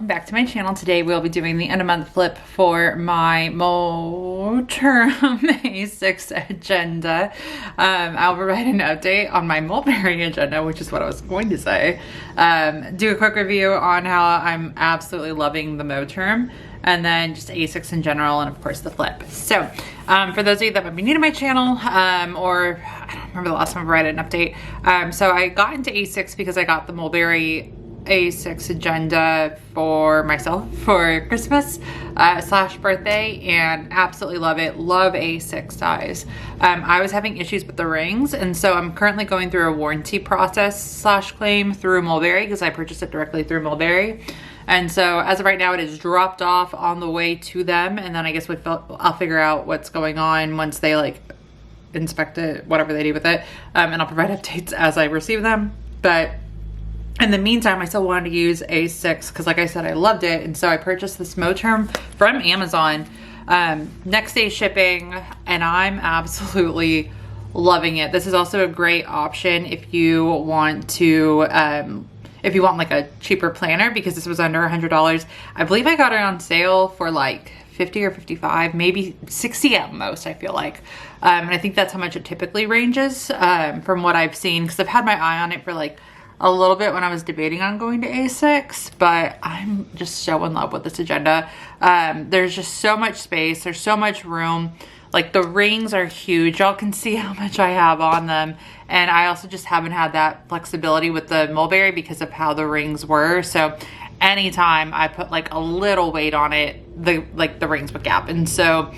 welcome back to my channel. Today we'll be doing the end of month flip for my Moterm A6 agenda. I'll provide an update on my Mulberry agenda, which is what I was going to say. Do a quick review on how I'm absolutely loving the Moterm, and then just A6 in general, and of course the flip. So for those of you that might be new to my channel, or I don't remember the last time I provided an update. So I got into A6 because I got the Mulberry A6 agenda for myself for Christmas slash birthday, and absolutely love it. Love A6 dies. I was having issues with the rings, and so I'm currently going through a warranty process slash claim through Mulberry because I purchased it directly through Mulberry. And so as of right now, it is dropped off on the way to them, and then I guess I'll figure out what's going on once they like inspect it, whatever they do with it, and I'll provide updates as I receive them. But in the meantime, I still wanted to use A6 because, like I said, I loved it, and so I purchased this Moterm from Amazon, next day shipping, and I'm absolutely loving it. This is also a great option if you want to like a cheaper planner, because this was under $100. I believe I got it on sale for like 50 or 55, maybe 60 at most, I feel like. And I think that's how much it typically ranges from what I've seen, because I've had my eye on it for like a little bit when I was debating on going to A6, but I'm just so in love with this agenda. There's just so much space. There's so much room. Like, the rings are huge. Y'all can see how much I have on them. And I also just haven't had that flexibility with the Mulberry because of how the rings were. So anytime I put like a little weight on it, the rings would gap. And so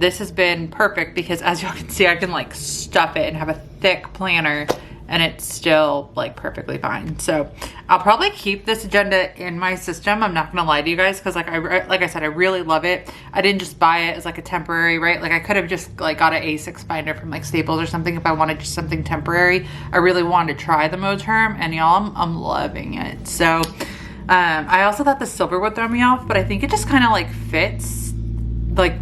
this has been perfect because, as y'all can see, I can like stuff it and have a thick planner and it's still like perfectly fine. So I'll probably keep this agenda in my system. I'm not gonna lie to you guys, because like I said, I really love it. I didn't just buy it as like a temporary, right? Like I could have just like got an A6 binder from like Staples or something if I wanted just something temporary. I really wanted to try the Moterm, and y'all, I'm loving it. So I also thought the silver would throw me off, but I think it just kind of like fits, like,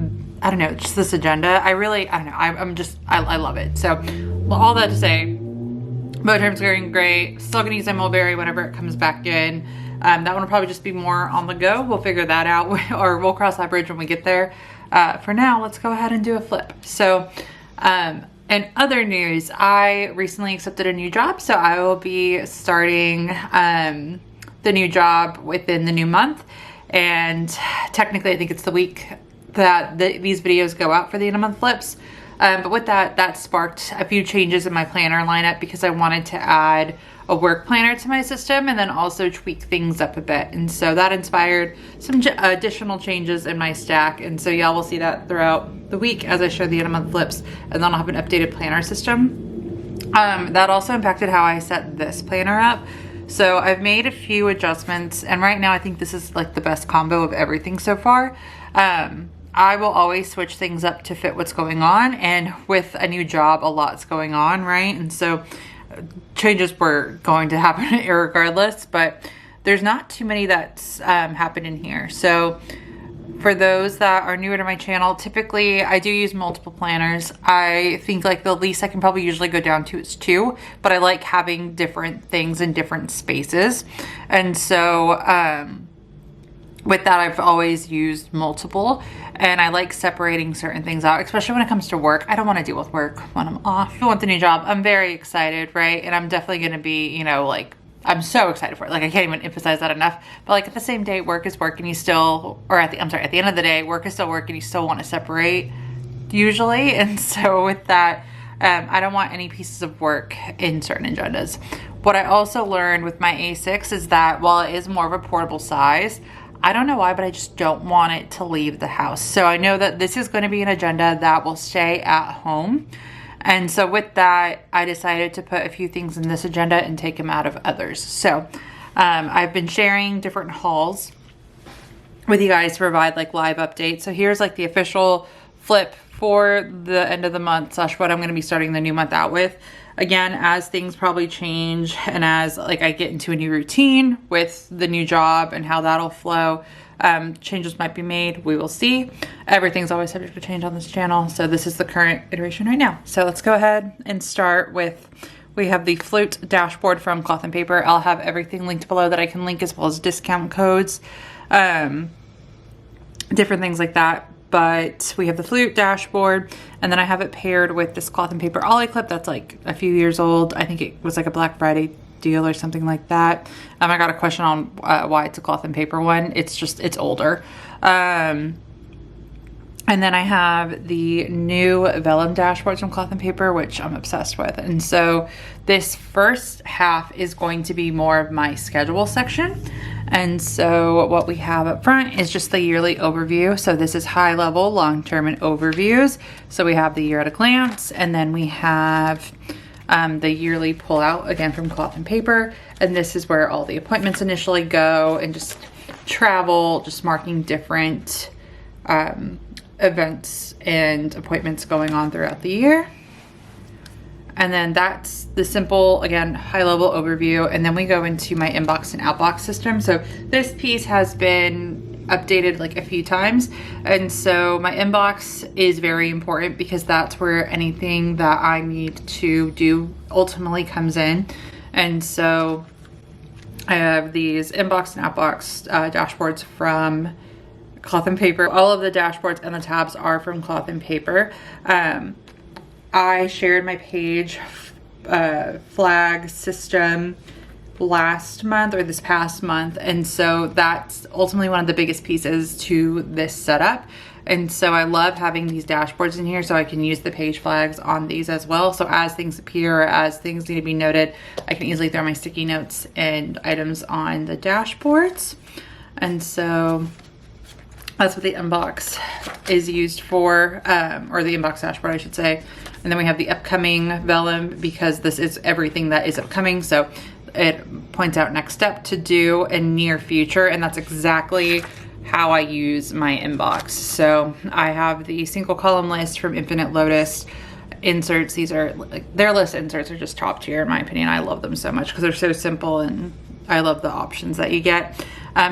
I don't know, just this agenda. I don't know, I love it. So, well, all that to say, Moterm's going great. Still gonna use my Mulberry whenever it comes back in. That one will probably just be more on the go. We'll figure that out, or we'll cross that bridge when we get there. For now, let's go ahead and do a flip. So, in other news, I recently accepted a new job, so I will be starting the new job within the new month. And technically, I think it's the week that these videos go out for the end of month flips. But with that sparked a few changes in my planner lineup because I wanted to add a work planner to my system and then also tweak things up a bit. And so that inspired some additional changes in my stack. And so y'all will see that throughout the week as I show the end of month flips, and then I'll have an updated planner system. That also impacted how I set this planner up. So I've made a few adjustments, and right now I think this is like the best combo of everything so far. I will always switch things up to fit what's going on, and with a new job, a lot's going on, right? And so changes were going to happen irregardless, but there's not too many that's happened in here. So for those that are newer to my channel, typically I do use multiple planners. I think like the least I can probably usually go down to is 2, but I like having different things in different spaces. And so with that, I've always used multiple, and I like separating certain things out, especially when it comes to work. I don't want to deal with work when I'm off. I want the new job. I'm very excited, right? And I'm definitely going to be, you know, like, I'm so excited for it. Like, I can't even emphasize that enough. But like at the same day, work is work, and you still, or at the end of the day, work is still work, and you still want to separate usually. And so with that, I don't want any pieces of work in certain agendas. What I also learned with my A6 is that while it is more of a portable size, I don't know why, but I just don't want it to leave the house. So I know that this is going to be an agenda that will stay at home. And so with that, I decided to put a few things in this agenda and take them out of others. So I've been sharing different hauls with you guys to provide like live updates. So here's like the official flip for the end of the month slash what I'm going to be starting the new month out with. Again, as things probably change and as like I get into a new routine with the new job and how that'll flow, changes might be made. We will see. Everything's always subject to change on this channel. So this is the current iteration right now. So let's go ahead and start with We have the Flute dashboard from Cloth and Paper. I'll have everything linked below that I can link, as well as discount codes, different things like that. But we have the Flute dashboard, and then I have it paired with this Cloth and Paper ollie clip that's like a few years old. I think it was like a Black Friday deal or something like that. I got a question on why it's a Cloth and Paper one. It's older. And then I have the new vellum dashboards from Cloth and Paper, which I'm obsessed with. And so this first half is going to be more of my schedule section. And so what we have up front is just the yearly overview. So this is high level, long-term, and overviews. So we have the year at a glance, and then we have the yearly pullout, again from Cloth and Paper. And this is where all the appointments initially go, and just travel, just marking different events and appointments going on throughout the year. And then that's the simple, again, high level overview. And then we go into my inbox and outbox system. So this piece has been updated like a few times. And so my inbox is very important because that's where anything that I need to do ultimately comes in. And so I have these inbox and outbox dashboards from Cloth and Paper. All of the dashboards and the tabs are from Cloth and Paper. I shared my page flag system last month, or this past month, and so that's ultimately one of the biggest pieces to this setup. And so I love having these dashboards in here so I can use the page flags on these as well. So as things appear, as things need to be noted, I can easily throw my sticky notes and items on the dashboards. And so that's what the inbox is used for, or the inbox dashboard, I should say. And then we have the upcoming vellum, because this is everything that is upcoming. So it points out next step to do and near future. And that's exactly how I use my inbox. So I have the single column list from Infinite Lotus inserts. These are like, their list inserts are just top tier in my opinion. I love them so much because they're so simple, and I love the options that you get.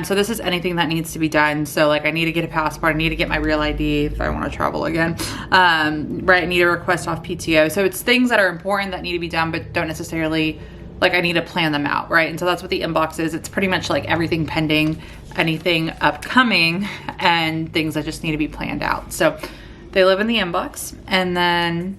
So this is anything that needs to be done. So like I need to get a passport, I need to get my real ID if I want to travel again. Right, I need to request off PTO. So it's things that are important that need to be done, but don't necessarily, like I need to plan them out, right? And so that's what the inbox is. It's pretty much like everything pending, anything upcoming, and things that just need to be planned out. So they live in the inbox. And then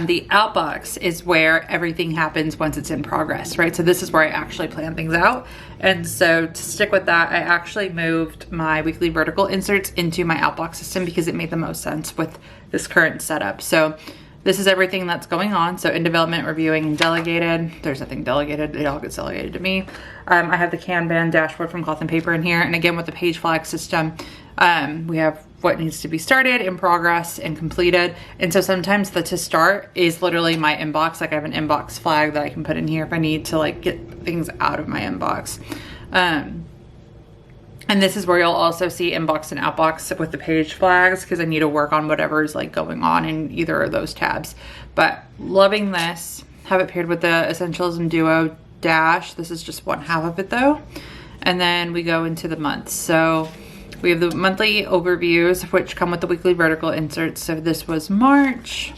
the outbox is where everything happens once it's in progress, right? So this is where I actually plan things out. And so to stick with that, I actually moved my weekly vertical inserts into my outbox system because it made the most sense with this current setup. So this is everything that's going on. So in development, reviewing, and delegated. There's nothing delegated. It all gets delegated to me. I have the Kanban dashboard from Cloth and Paper in here. And again, with the page flag system, we have what needs to be started, in progress, and completed. And so sometimes the to start is literally my inbox. Like I have an inbox flag that I can put in here if I need to like get things out of my inbox. And this is where you'll also see inbox and outbox with the page flags, because I need to work on whatever is like going on in either of those tabs. But loving this. Have it paired with the Essentials and Duo Dash. This is just one half of it though. And then we go into the months. So we have the monthly overviews, which come with the weekly vertical inserts. So this was March.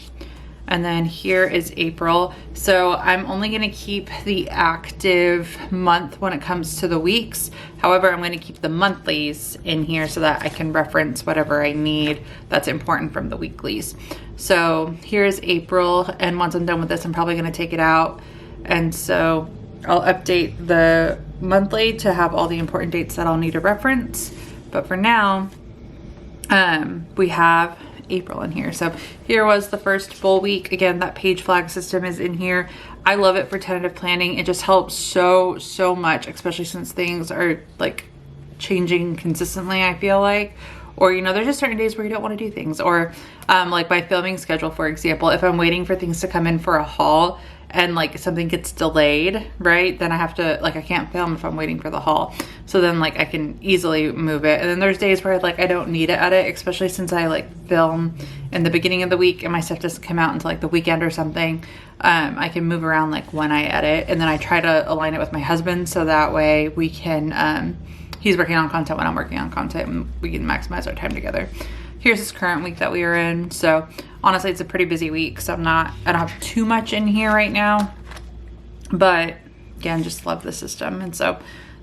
And then here is April. So I'm only gonna keep the active month when it comes to the weeks. However, I'm gonna keep the monthlies in here so that I can reference whatever I need that's important from the weeklies. So here's April, and once I'm done with this, I'm probably gonna take it out. And so I'll update the monthly to have all the important dates that I'll need to reference. But for now, we have April in here. So here was the first full week. Again, that page flag system is in here. I love it for tentative planning. It just helps so much, especially since things are like changing consistently, I feel like. Or, you know, there's just certain days where you don't want to do things. Or like my filming schedule, for example, if I'm waiting for things to come in for a haul and like something gets delayed, right? Then I have to, like, I can't film if I'm waiting for the haul. So then like I can easily move it. And then there's days where like I don't need to edit, especially since I like film in the beginning of the week and my stuff doesn't come out until like the weekend or something. I can move around like when I edit, and then I try to align it with my husband so that way we can, he's working on content when I'm working on content, and we can maximize our time together. here's this current week that we are in. So honestly, it's a pretty busy week, so I don't have too much in here right now, but again, just love the system. And so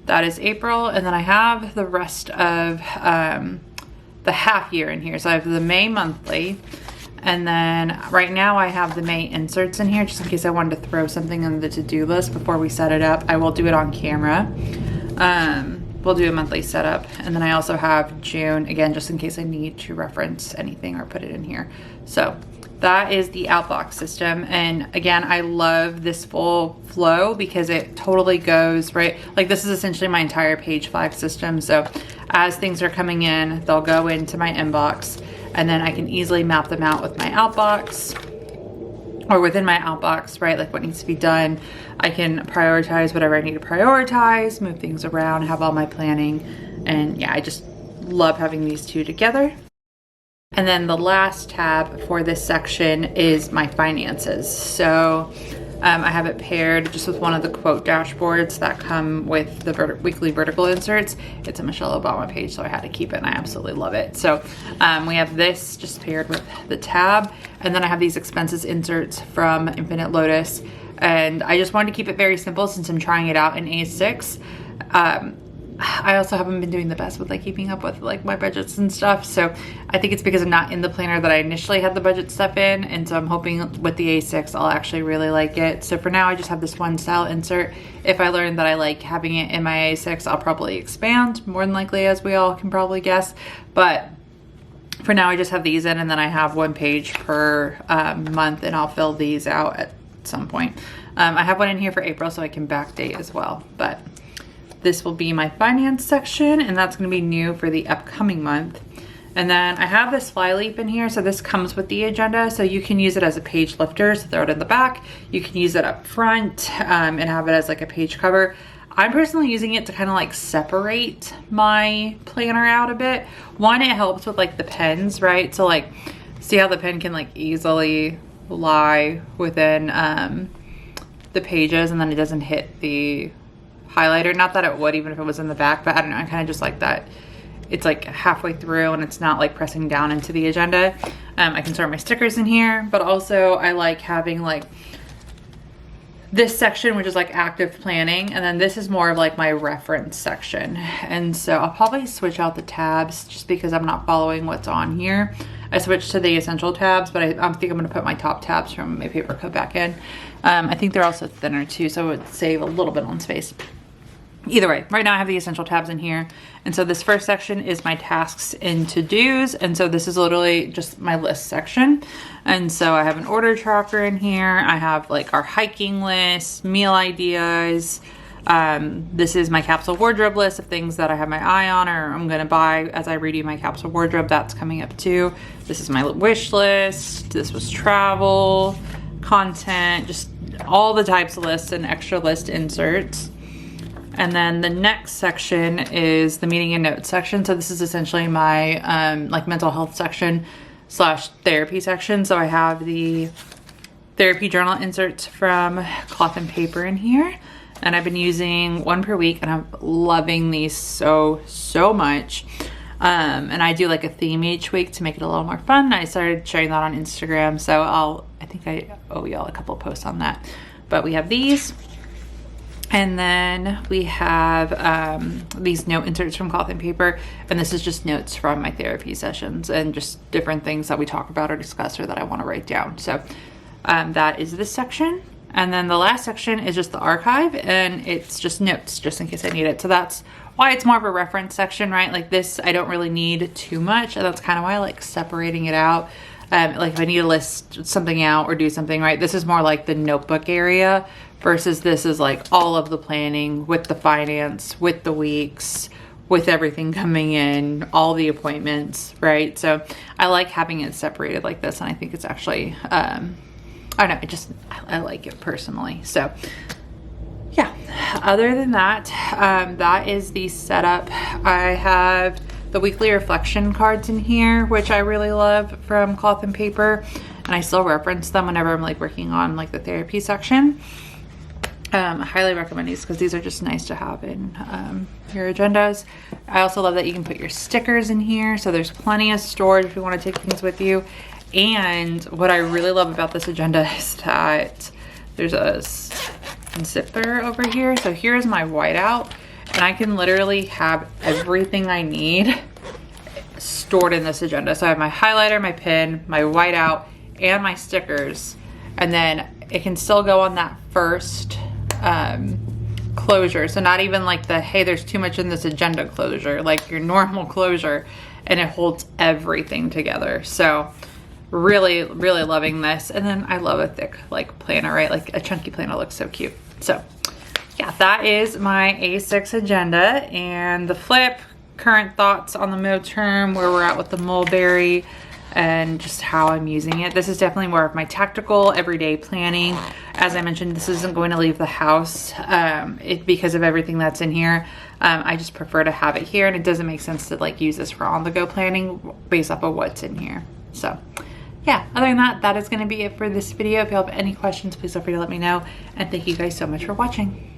that is April. And then I have the rest of the half year in here. So I have the May monthly, and then right now I have the May inserts in here just in case I wanted to throw something on the to-do list before we set it up. I will do it on camera. We'll do a monthly setup. And then I also have June, again, just in case I need to reference anything or put it in here. So that is the Outbox system. And again, I love this full flow because it totally goes, right? Like this is essentially my entire page 5 system. So as things are coming in, they'll go into my inbox, and then I can easily map them out with my Outbox or within my Outbox, right? Like what needs to be done. I can prioritize whatever I need to prioritize, move things around, have all my planning. And yeah, I just love having these two together. And then the last tab for this section is my finances. So I have it paired just with one of the quote dashboards that come with the weekly vertical inserts. It's a Michelle Obama page, so I had to keep it, and I absolutely love it. So we have this just paired with the tab, and then I have these expenses inserts from Infinite Lotus, and I just wanted to keep it very simple since I'm trying it out in A6. I also haven't been doing the best with like keeping up with like my budgets and stuff. So I think it's because I'm not in the planner that I initially had the budget stuff in. And so I'm hoping with the A6, I'll actually really like it. So for now, I just have this one style insert. If I learn that I like having it in my A6, I'll probably expand more than likely, as we all can probably guess. But for now, I just have these in, and then I have one page per month, and I'll fill these out at some point. I have one in here for April so I can backdate as well. But this will be my finance section, and that's going to be new for the upcoming month. And then I have this flyleaf in here. So this comes with the agenda. So you can use it as a page lifter, so throw it in the back. You can use it up front and have it as like a page cover. I'm personally using it to kind of like separate my planner out a bit. One, it helps with like the pens, right? So like, see how the pen can like easily lie within the pages, and then it doesn't hit the highlighter. Not that it would even if it was in the back, but I don't know, I kind of just like that it's like halfway through and it's not like pressing down into the agenda. I can start my stickers in here, but also I like having like this section, which is like active planning, and then this is more of like my reference section. And so I'll probably switch out the tabs just because I'm not following what's on here. I switched to the essential tabs, but I think I'm gonna put my top tabs from my paper clip back in. I think they're also thinner too, so it would save a little bit on space. Either way, right now I have the essential tabs in here. And so this first section is my tasks and to-dos. And so this is literally just my list section. And so I have an order tracker in here. I have like our hiking list, meal ideas. This is my capsule wardrobe list of things that I have my eye on or I'm gonna buy as I redo my capsule wardrobe. That's coming up too. This is my wish list. This was travel, content, just all the types of lists and extra list inserts. And then the next section is the meeting and notes section. So this is essentially my like mental health section / therapy section. So I have the therapy journal inserts from Cloth and Paper in here. And I've been using one per week, and I'm loving these so much. And I do like a theme each week to make it a little more fun. I started sharing that on Instagram. So I think I owe y'all a couple of posts on that. But we have these. And then we have these note inserts from Cloth and Paper, and this is just notes from my therapy sessions and just different things that we talk about or discuss or that I want to write down. So that is this section. And then the last section is just the archive, and it's just notes just in case I need it. So that's why it's more of a reference section, right? Like this, I don't really need too much, and that's kind of why I like separating it out. Like if I need to list something out or do something, right? This is more like the notebook area versus this is like all of the planning with the finance, with the weeks, with everything coming in, all the appointments, right? So I like having it separated like this, and I think it's actually, I don't know, I like it personally. So yeah, other than that, that is the setup. I have the weekly reflection cards in here, which I really love from Cloth and Paper, and I still reference them whenever I'm like working on like the therapy section. I highly recommend these because these are just nice to have in your agendas. I also love that you can put your stickers in here, so there's plenty of storage if you want to take things with you. And what I really love about this agenda is that there's a zipper over here. So here's my whiteout, and I can literally have everything I need stored in this agenda. So I have my highlighter, my pen, my whiteout, and my stickers. And then it can still go on that first closure. So not even like the, hey, there's too much in this agenda closure, like your normal closure, and it holds everything together. So really, really loving this. And then I love a thick like planner, right? Like a chunky planner looks so cute. So yeah, that is my A6 agenda. And the flip, current thoughts on the Moterm, where we're at with the mulberry, and just how I'm using it. This is definitely more of my tactical everyday planning. As I mentioned, this isn't going to leave the house because of everything that's in here. I just prefer to have it here, and it doesn't make sense to like use this for on the go planning based off of what's in here. So yeah, other than that, that is going to be it for this video. If you have any questions, please feel free to let me know, and thank you guys so much for watching.